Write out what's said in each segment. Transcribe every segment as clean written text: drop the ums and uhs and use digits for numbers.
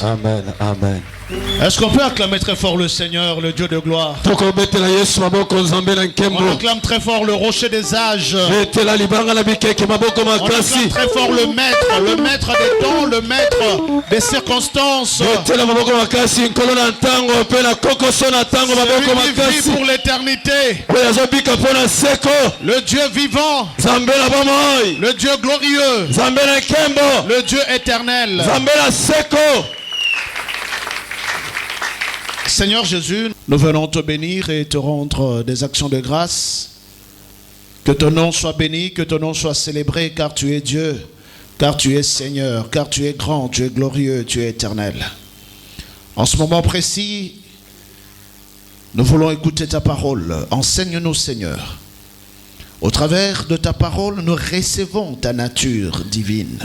Amen, amen, amen. Est-ce qu'on peut acclamer très fort le Seigneur, le Dieu de gloire? On acclame très fort le rocher des âges. On acclame très fort le maître des temps, le maître des circonstances. Celui qui vit pour l'éternité. Le Dieu vivant. Le Dieu glorieux. Le Dieu éternel. Seigneur Jésus, nous venons te bénir et te rendre des actions de grâce. Que ton nom soit béni, que ton nom soit célébré, car tu es Dieu, car tu es Seigneur, car tu es grand, tu es glorieux, tu es éternel. En ce moment précis, nous voulons écouter ta parole. Enseigne-nous, Seigneur. Au travers de ta parole, nous recevons ta nature divine.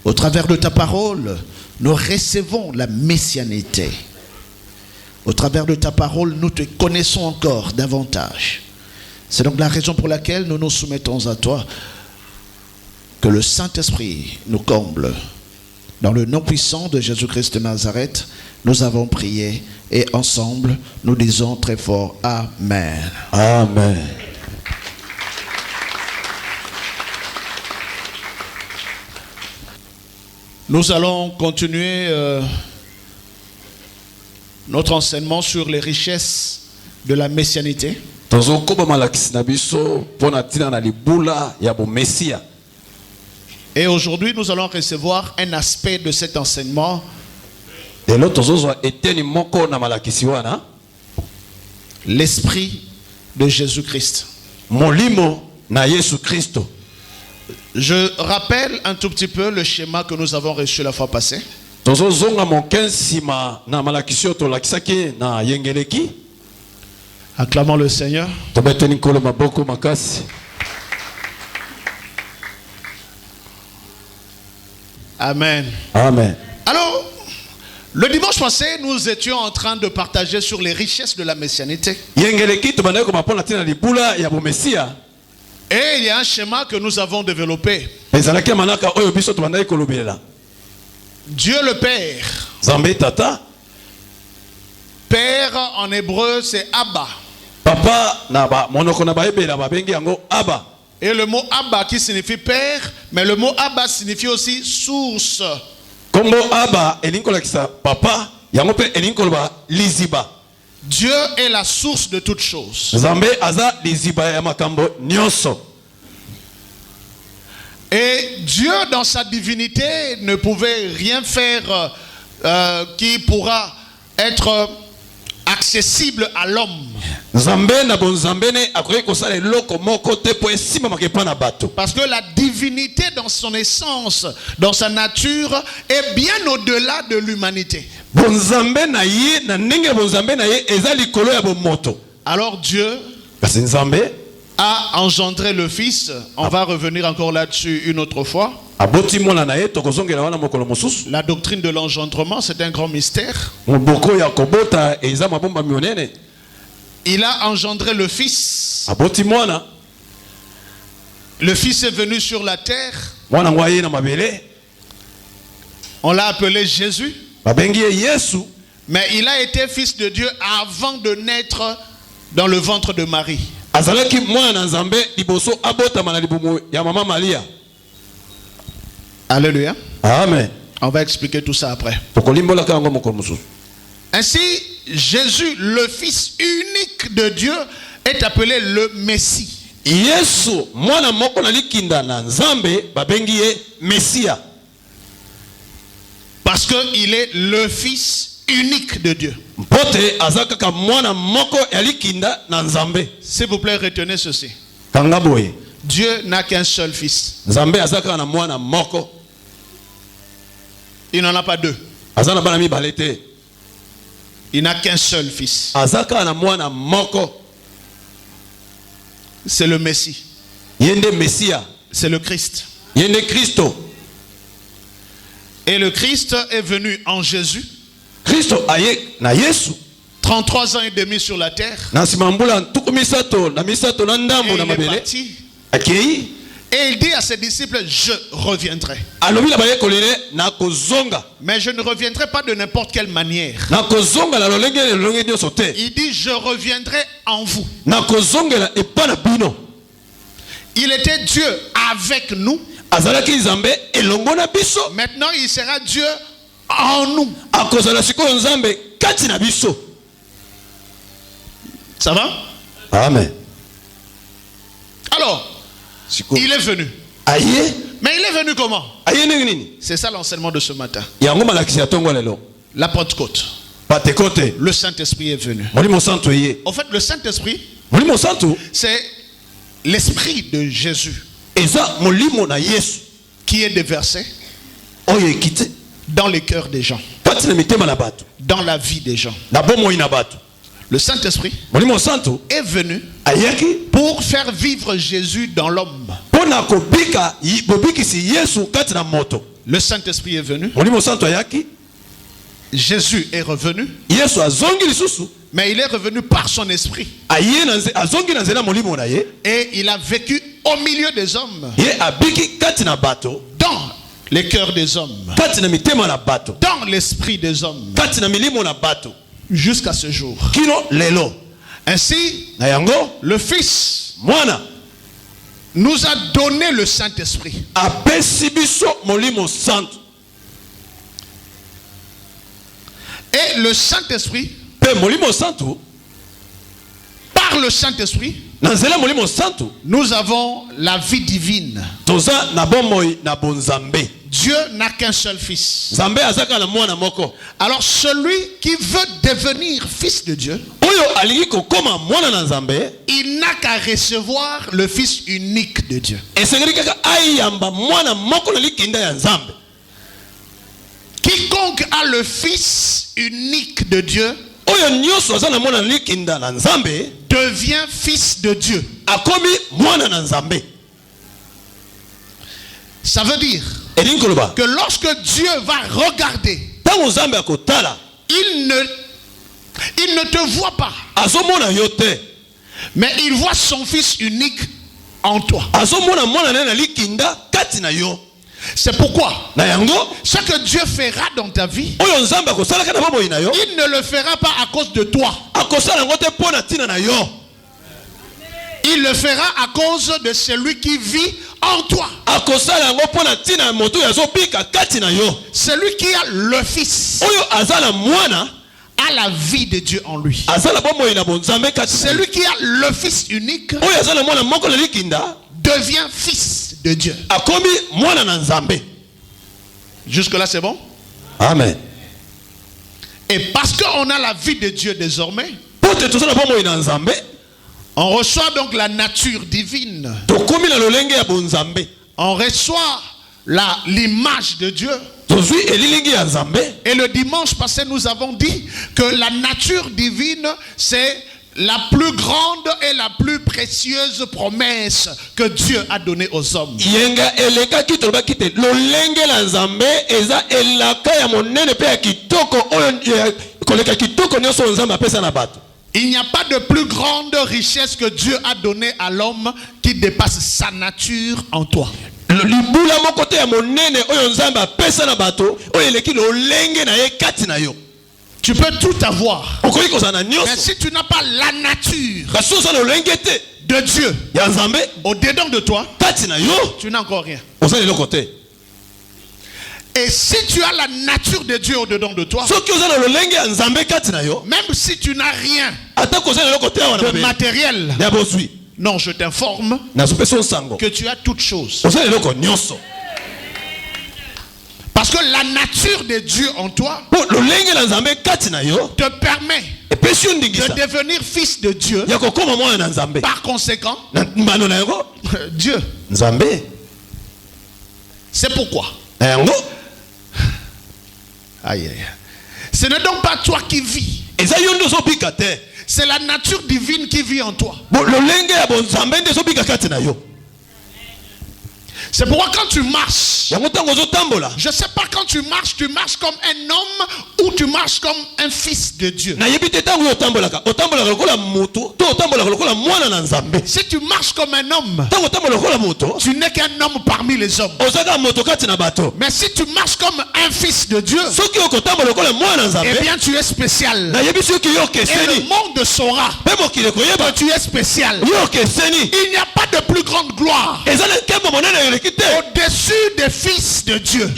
Au travers de ta parole, nous recevons la messianité. Au travers de ta parole, nous te connaissons encore davantage. C'est donc la raison pour laquelle nous nous soumettons à toi. Que le Saint-Esprit nous comble. Dans le nom puissant de Jésus-Christ de Nazareth, nous avons prié et ensemble, nous disons très fort Amen. Amen. Nous allons continuer notre enseignement sur les richesses de la messianité. Et aujourd'hui, nous allons recevoir un aspect de cet enseignement. L'esprit de Jésus-Christ. Je rappelle un tout petit peu le schéma que nous avons reçu la fois passée. Acclamons le Seigneur. Amen. Amen. Alors, le dimanche passé, nous étions en train de partager sur les richesses de la messianité. Et il y a un schéma que nous avons développé. Dieu le Père. Père en hébreu c'est Abba. Et le mot Abba qui signifie Père, mais le mot Abba signifie aussi source. Dieu est la source de toutes choses. Et Dieu dans sa divinité ne pouvait rien faire qui pourra être accessible à l'homme. Parce que la divinité dans son essence, dans sa nature, est bien au-delà de l'humanité. Alors Dieu a engendré le Fils. On va revenir encore là-dessus une autre fois. La doctrine de l'engendrement, c'est un grand mystère. Il a engendré le Fils. Le Fils est venu sur la terre. On l'a appelé Jésus. Mais il a été fils de Dieu avant de naître dans le ventre de Marie. Alléluia. Amen. On va expliquer tout ça après. Ainsi, Jésus, le Fils unique de Dieu, est appelé le Messie. Parce qu'il est le Fils unique de Dieu. S'il vous plaît, retenez ceci. Dieu n'a qu'un seul fils. Il n'en a pas deux. Il n'a qu'un seul fils. C'est le Messie. C'est le Christ. Et le Christ est venu en Jésus. 33 ans et demi sur la terre. Et il est parti. Et il dit à ses disciples, je reviendrai. Mais je ne reviendrai pas de n'importe quelle manière. Il dit, je reviendrai en vous. Il était Dieu avec nous. Maintenant, il sera Dieu en nous. Ça va? Amen. Alors, il est venu. Mais il est venu comment? C'est ça l'enseignement de ce matin. La Pentecôte. Le Saint-Esprit est venu. En fait, le Saint-Esprit, c'est l'Esprit de Jésus qui est déversé dans les cœurs des gens, dans la vie des gens. Le Saint-Esprit est venu pour faire vivre Jésus dans l'homme. Le Saint-Esprit est venu. Jésus est revenu. Mais il est revenu par son esprit. Et il a vécu au milieu des hommes. Dans les cœurs des hommes. Dans l'esprit des hommes. Jusqu'à ce jour. Ainsi, le Fils nous a donné le Saint-Esprit. Et le Saint-Esprit, par le Saint-Esprit, nous avons la vie divine. Dieu n'a qu'un seul fils. Alors celui qui veut devenir fils de Dieu, il n'a qu'à recevoir le Fils unique de Dieu. Quiconque a le Fils unique de Dieu devient fils de Dieu. Ça veut dire que lorsque Dieu va regarder, il ne te voit pas, mais il voit son Fils unique en toi. C'est pourquoi ce que Dieu fera dans ta vie, il ne le fera pas à cause de toi. Il le fera à cause de celui qui vit en toi. Celui qui a le Fils a la vie de Dieu en lui. Celui qui a le Fils unique devient fils de Dieu. Jusque là c'est bon? Amen. Et parce qu'on a la vie de Dieu désormais, on reçoit donc la nature divine. On reçoit l'image de Dieu. Et le dimanche passé, nous avons dit que la nature divine, c'est la plus grande et la plus précieuse promesse que Dieu a donnée aux hommes. Il n'y a pas de plus grande richesse que Dieu a donnée à l'homme qui dépasse sa nature en toi. Tu peux tout avoir, mais si tu n'as pas la nature de Dieu au-dedans de toi, tu n'as encore rien. Et si tu as la nature de Dieu au-dedans de toi, même si tu n'as rien de matériel, non, je t'informe que tu as toutes choses. Parce que la nature de Dieu en toi te permet de devenir fils de Dieu. Par conséquent, Dieu. C'est pourquoi. Aïe, aïe. Ce n'est donc pas toi qui vis. C'est la nature divine qui vit en toi. C'est pourquoi quand tu marches, je ne sais pas quand tu marches comme un homme ou tu marches comme un fils de Dieu. Si tu marches comme un homme, tu n'es qu'un homme parmi les hommes. Mais si tu marches comme un fils de Dieu, eh bien tu es spécial. Et le monde saura que tu es spécial. Il n'y a pas de plus grande gloire au-dessus des fils de Dieu.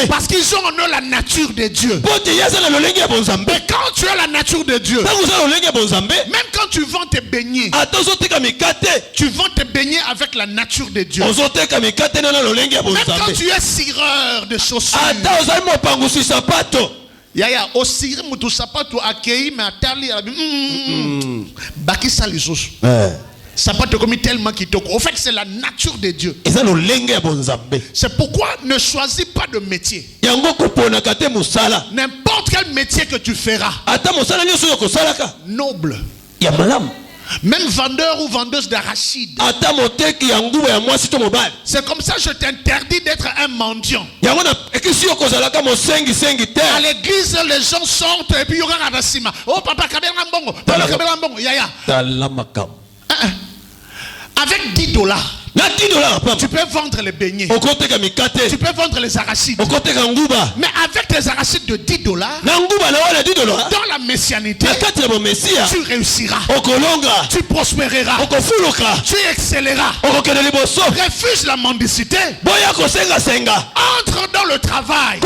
Parce qu'ils ont en eux la nature de Dieu. Mais quand tu as la nature de Dieu, même quand tu vends tes beignets, tu vends tes beignets avec la nature de Dieu. Même quand tu es cireur de chaussures, yaya osiri mutu sapato akei mais atali bakisa les os. Sapato comme tellement kitoko. En fait, c'est la nature de Dieu. C'est pourquoi ne choisis pas de métier. N'importe quel métier que tu feras, noble, même vendeur ou vendeuse d'arachide, c'est comme ça que je t'interdis d'être un mendiant. À l'église, les gens sortent et puis il y aura un rassima. Oh papa, kabela mbongo, papa kabela mbongo, yaya. Avec $10, tu peux vendre les beignets, tu peux vendre les arachides. Mais avec tes arachides de $10, dans la messianité, tu réussiras, tu prospéreras, tu excelleras. Refuse la mendicité, entre dans le travail.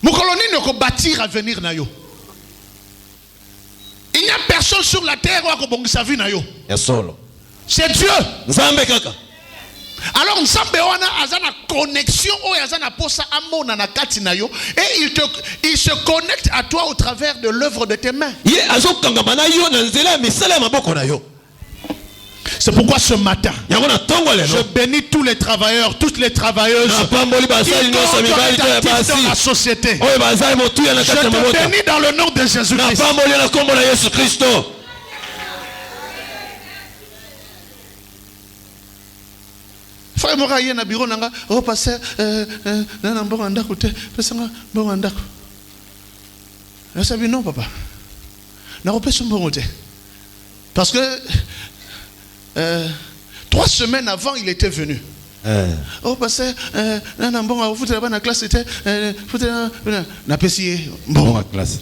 Mukoloni ne ko bâtir avenir na yo. Il n'y a personne sur la terre qui a bongisa vie na yo. C'est Dieu. Alors Nzambe wana azana connexion o azana posa amona na kati na yo et il se connecte à toi au travers de l'œuvre de tes mains. C'est pourquoi ce matin, je bénis tous les travailleurs, toutes les travailleuses qui sont actifs dans la société. Je te bénis dans le nom de Jésus-Christ. Frère Moraye na bureau nanga, oh pasteur, nana mbongo ndako te, pesanga mbongo ndako. Je dis non papa. Na repèse mbongo te. Parce que 3 semaines avant, il était venu. Oh, pasteur, bon, vous avez la classe, c'était. N'a pas essayé. Bon, classe.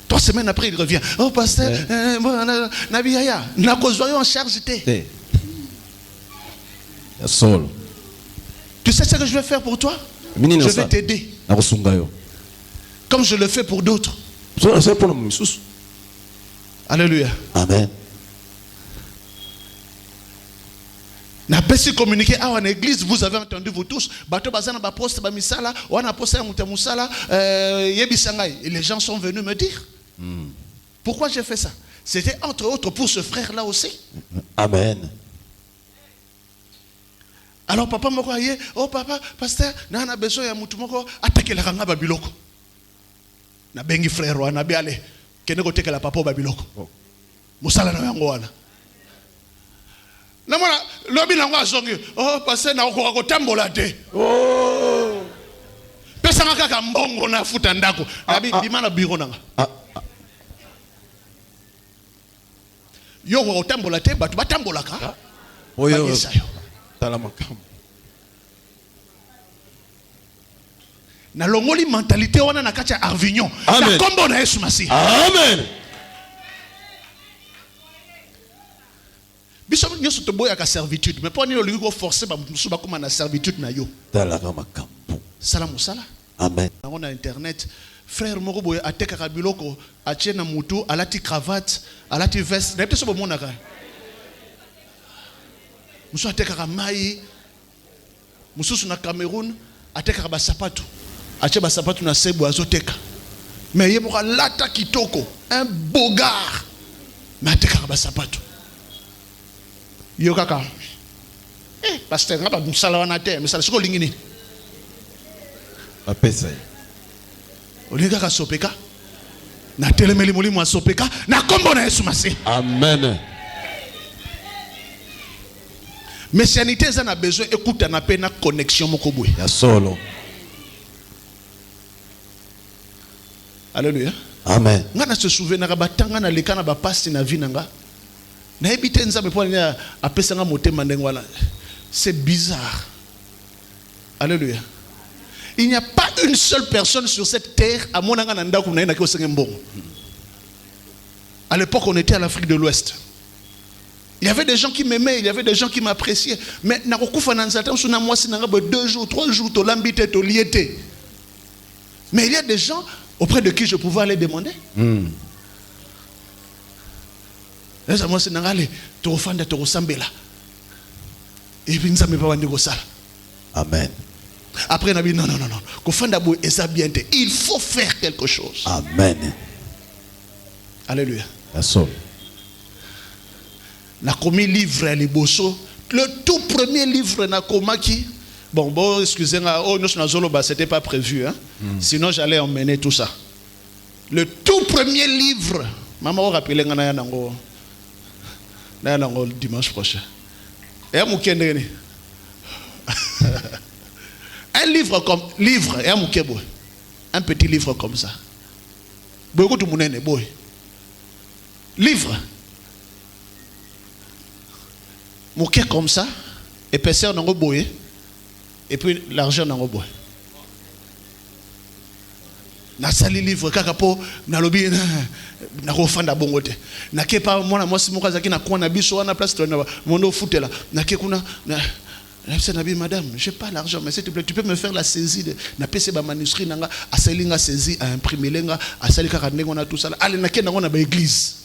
3 semaines après, il revient. Oh, pasteur, Nabiaya, n'a pas en charge. Tu sais ce que je vais faire pour toi? Je vais t'aider. Comme je le fais pour d'autres. Alléluia. Amen. Na pesi communiquer à une église, vous avez entendu vous tous, bato bazana ba poste ba misala, wana poste ya mutemusala, yebisangai. Et les gens sont venus me dire. Pourquoi j'ai fait ça? C'était entre autres pour ce frère là aussi. Amen. Alors papa moko aye, oh papa, pasteur, na na besoin ya mutu moko atakela kanga ba biloko. Na bengi frère wana bi ale, kene ko tekela papa ba biloko. Musala na yango wana. Namona lobi nango azongi oh passer na ko tambola te oh pesa ngaka ka mbongo na futa ndako nabi bimana biro nanga yo ko tambola te batu batambola ka oyo tala makam na longoli mentalité wana na kati ya Avignon na kombo na Yesu Masihi. Amen. Bishop nyoso to boya ka servitude mais pas ni le ko forcer ba musu ba comme na servitude na yo. Tala ka makambo. Salamu sala. Amen. On a internet frère moko boya ateka ka biloko atie na mutu alati cravate alati veste na pete so bomona ka. Musu ateka ka mai mususu na Cameroun ateka ka ba sapato atie ba sapato na sebu azoteka mais yebo ka lata kitoko un bogard mais ateka ka ba sapato yo kaka pasteur ngaba musala wana te musala siko lingini apesa olinga ka sopeka Na telemeli molimo asopeka na kombo na Yesu Masi. Amen. Messianité ça a besoin écoute na pe na connexion moko boye. Ya solo. Alléluia. Amen. Ngana se souvenir na batanga na leka na ba pasti na vie nanga. Na ebite nzambe po na apesa nga motema ndenge wala. C'est bizarre. Alléluia. Il n'y a pas une seule personne sur cette terre à mon anga nanda kuna na ki osengembon. À l'époque on était à l'Afrique de l'Ouest. Il y avait des gens qui m'aimaient, il y avait des gens qui m'appréciaient. Mais na kokufa na nzata suna mwasi nanga 2 jours, 3 jours to lambite to liete. Mais il y a des gens auprès de qui je pouvais aller demander. Les moi c'est nangale to fanda to sambela. Et puis nzambe pa wandi ko sala. Amen. Après nabi non. Ko fanda bo esa bien te. Il faut faire quelque chose. Amen. Alléluia. Ya solo. Na komi livre à liboso, le tout premier livre na komaki. Bon, excusez-moi, oh, c'était pas prévu, hein? Sinon j'allais emmener tout ça. Le tout premier livre, maman rappelé le dimanche prochain. Et un livre comme livre, et un petit livre comme ça. Beaucoup de monde boy. Livre. Mouké comme ça, épaisseur dans le boy. Et puis l'argent dans le bois. Na sali livre kaka po na lobi na kofanda bongote. Na ke pa mwana mwasi moka zaki na kwa na biso wana place to na mondo futela. Na ke kuna na nabi madame, j'ai pas l'argent mais s'il te plaît tu peux me faire la saisie de na PC ba manuscrit nanga asali nga saisie à imprimer lenga asali kaka ndengo na tout ça. Allez na ke na ba église.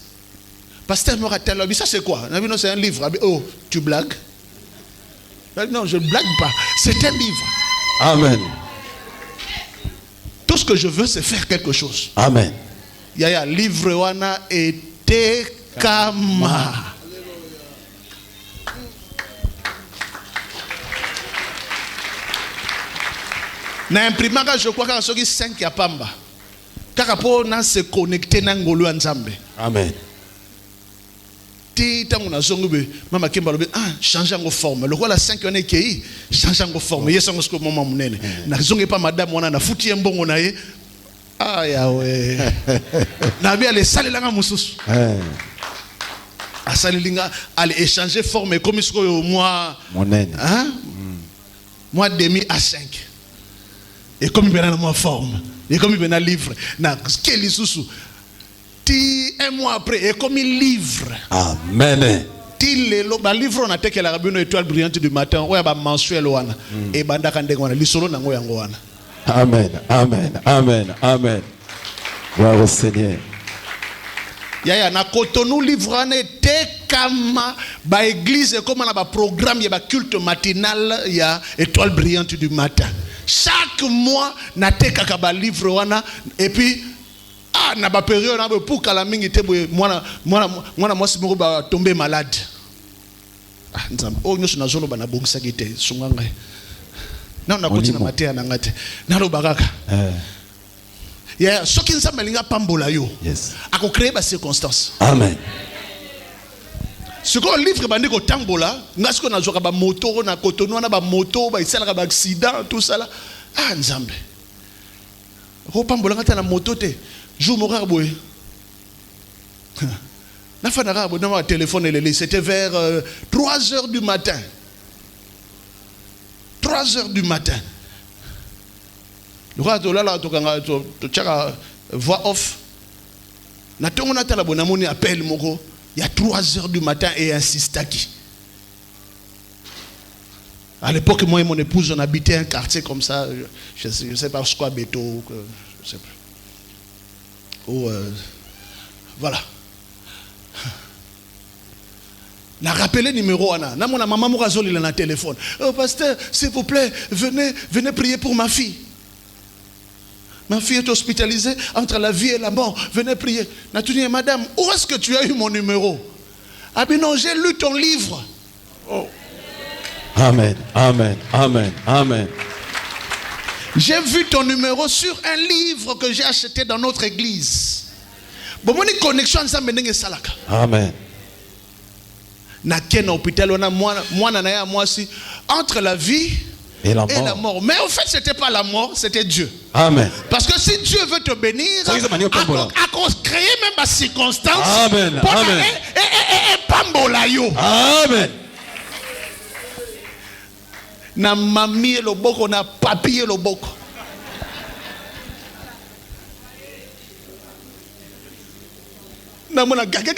Pasteur me rappelle ça c'est quoi? Na bi non c'est un livre. Oh, tu blagues? Non, je ne blague pas. C'est un livre. Amen. Tout ce que je veux, c'est faire quelque chose. Amen. Il y a un livre wana et kama. Na imprimaka je crois que soki 5 ya pamba. Kaka po na se connecter na ngolo ya Nzambe. Amen. Tango na zongo be mama kemba lobe changer en forme le roi la 5 on est qui changer en forme yeso ngo sko mama munene na zongo pas madame wana na futi mbongo na ye yawe na bia le salela nga mususu asalilinga aller échanger forme comme ce que moi munene moi demi à 5 et comme il na moi forme et comme il na livre na quel susu. Un mois après, et comme il livre. Amen. Le livre on a été que la rabine étoile brillante du matin, ouais bah mensuel wana et banda kande wana lisolo nango yango wana. Amen, amen, amen, amen. Gloire au Seigneur. Ya na Cotonou livre ne te kama ba église comme on a ba programme ya ba culte matinal ya étoile brillante du matin. Chaque mois na te kaka ba livre wana et puis na ba période na pour kala mingi te mwana mwasi moko ba tomber malade. Nzambe o nyoso na zolo bana bongisa kite sunganga. Na koti na matea na ngate. Na lo bakaka. Ya soki nzambe linga pambola yo. Yes. Ako créer ba circonstance. Amen. Ce qu'on livre bandi ko tambola, ngasko na zoka ba moto na Cotonou na ba moto ba isala ba accident tout ça là. Nzambe. Ko pambola ngata na moto te. Jour morar boy. Na fanara boy na téléphone c'était vers 3h du matin. 3h du matin. Le roi de là to chaka voix off. Na tongo na tala bonamoni appel moko. Il y a 3h du matin et insistaki. À l'époque moi et mon épouse on habitait un quartier comme ça, je sais pas quoi béto, je sais plus. Voilà. Na rappelé numéro ana. Na mon maman morazoli na téléphone. Oh pasteur, s'il vous plaît, venez prier pour ma fille. Ma fille est hospitalisée entre la vie et la mort. Venez prier. Na tu dis madame, où est-ce que tu as eu mon numéro? Ah ben non, j'ai lu ton livre. Oh. Amen, amen, amen, amen. J'ai vu ton numéro sur un livre que j'ai acheté dans notre église. Bon, mon connexion ensemble ndenge salaka. Amen. Na ken hôpital on a moi na ya moi si entre la vie et la mort. Mais en fait, c'était pas la mort, c'était Dieu. Amen. Parce que si Dieu veut te bénir, à créer même ma circonstance. Amen. Amen. Amen. Na mami le boko, na papier le boko. Na mona gaga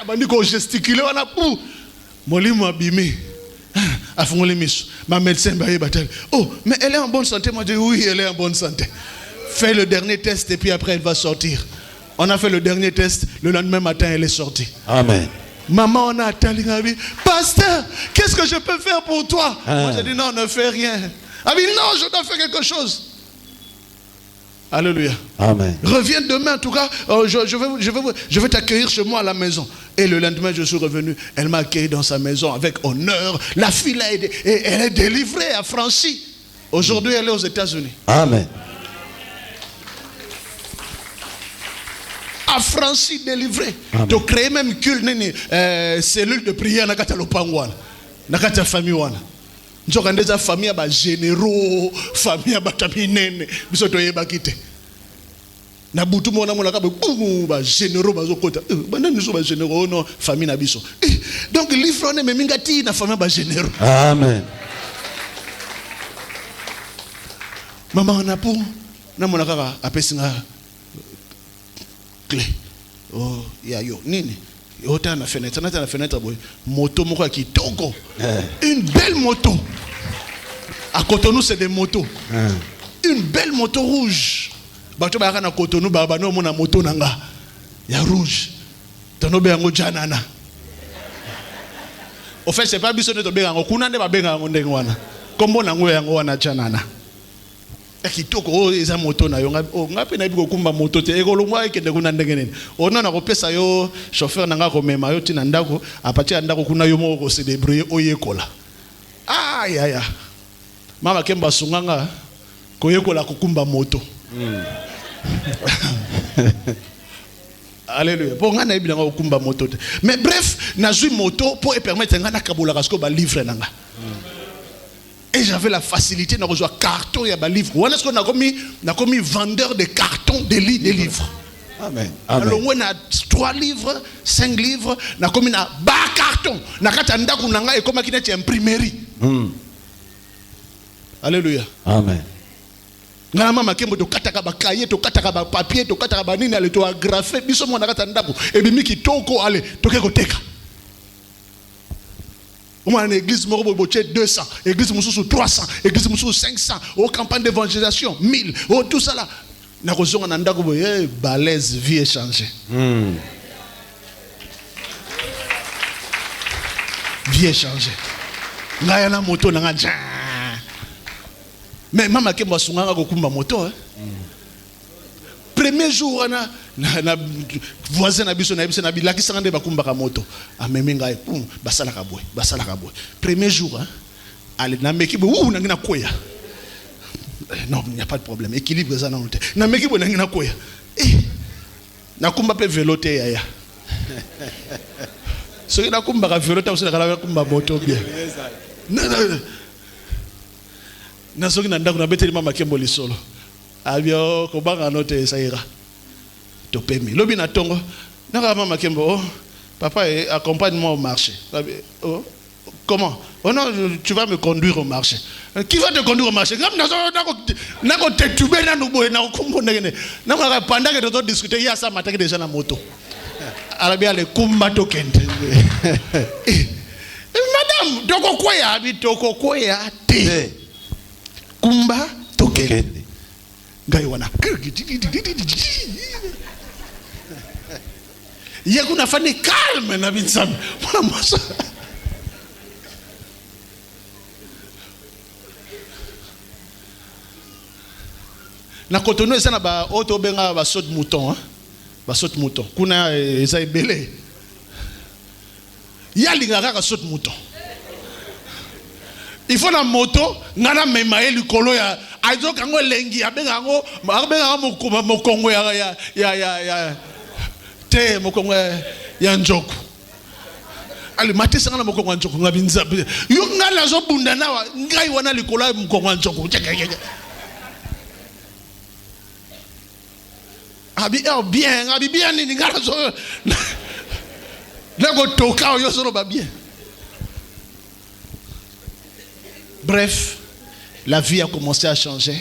bandi ko gesticuler wana pou molimo abimi. Ma médecin oh, mais elle est en bonne santé. Moi, je dis oui, elle est en bonne santé. Fais le dernier test et puis après, elle va sortir. On a fait le dernier test. Le lendemain matin, elle est sortie. Amen. Maman, on a attendu. Pasteur, qu'est-ce que je peux faire pour toi? Moi, j'ai dit non, ne fais rien. Elle dit non, je dois faire quelque chose. Alléluia. Amen. Reviens demain, en tout cas, je vais t'accueillir chez moi à la maison. Et le lendemain, je suis revenu. Elle m'a accueilli dans sa maison avec honneur. La fille, là, elle est délivrée, affranchie. Aujourd'hui, elle est aux États-Unis. Amen. Affranchie, délivrée. Tu crées même une cellule de prière dans la famille. Nous avons des familles généraux, familles taminene, biso toyeba kite. Na butu mona mona ka ba généraux bazokota. Bana niso ba généraux non famille na biso. Donc livre on me mingati na famille ba généraux. Amen. Maman na pour na mona ka apesinga clé. Oh ya yo nini? Ota na fenêtre boy. Moto moko ki toko. Une belle moto. À Cotonou, c'est des motos. Une belle moto rouge. Bato ba na Cotonou ba no mona moto nanga. Ya rouge. Tono be ngo janana. Au fait, c'est pas biso ne to be ngo kuna ne ba be ngo ndenge wana. Kombo na ngo ya ngo wana janana. Ekitoko o eza moto na yo ngapi na biko kumba moto te ekolongwa ekende kuna ndenge nene. Ona na kopesa yo chauffeur nanga ko mema yo tina ndako apati ndako kuna yo moko se débrouiller oyekola. Aïe aïe. Mama kemba sunganga koyekola kukumba moto. Alléluia. Pour ngana ebina kukumba moto. Mais bref, na zui moto pour permettre ngana kabola kasko ba livre nanga. Et j'avais la facilité de recevoir carton et livre. Ou est-ce qu'on a commis vendeur de cartons, des livres. Amen. Alors on a 3 livres, 5 livres, on a commis un bas carton. On a katanda kunanga et comme qui n'est imprimerie. Alléluia. Amen. Ngana mama kembo to kataka ba cahier, to kataka ba papier, to kataka ba nini ale to agrafer biso mo na katanda ko et bimi ki toko ale to ke koteka. On a une église moro boche 200, église mususu 300, église mususu 500, aux campagnes d'évangélisation 1000, oh tout ça là. Na kozonga na ndako boye balèze vie échangée. Vie échangée. Ngaya na moto na nga. Mais mama ke mosunganga ko kumba moto Premier jour na voisin na biso na bilakisa ngande bakumba ka moto. Amemi ngai basala ka boy. Premier jour allez na meki bo na ngina koya. Non, il n'y a pas de problème. Équilibre ça non. Na meki bo na ngina koya. Na kumba pe velote ya. So na kumba ka velote aussi na kumba moto bien. Non. Na soki na ndako na beteli mama kembo lisolo. Abio ko banga note saira. To pemi. Lobi na tongo. Na mama kembo papa accompagne-moi au marché. Oh, comment? Oh non, tu vas me conduire au marché. Qui va te conduire au marché? Na ko te tubé na nubo na kumbo ndenge. Na ko pendant que tu discuter il y a ça matin déjà na moto. Arabia le kumba to kende. Madame, toko koya abi toko koya te. Kumba tokende. Ngai wana. Yakuna fani calme na binsam. Mwana mosa. Na Cotonou eza na ba auto benga ba saute mouton ba saute mouton. Kuna eza ebele. Ya lingaka ka saute mouton. Il faut na moto ngana mema elikolo ya azo kango lengi abenga ngo mokongo ya te mokongo ya njoku ali matisa ngana mokongo njoku ngabinza yo ngala zo bunda nawa ngai wana likola mokongo njoku abi bien ni ngala zo lego toka yo zo ba bien. Bref, la vie a commencé à changer.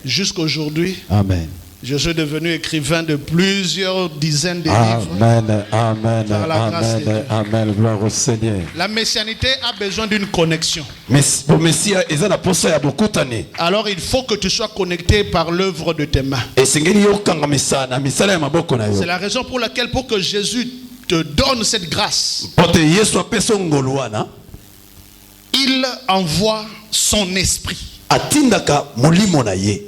Jusqu'aujourd'hui, Amen. je suis devenu écrivain de plusieurs dizaines de livres. Amen, amen, Par la grâce de Dieu. amen, amen, gloire au Seigneur. La messianité a besoin d'une connexion. Mais pour Messie, ils ont la poste à beaucoup d'années. Alors il faut que tu sois connecté par l'œuvre de tes mains. Et c'est la raison pour laquelle, pour que Jésus te donne cette grâce, il envoie son esprit.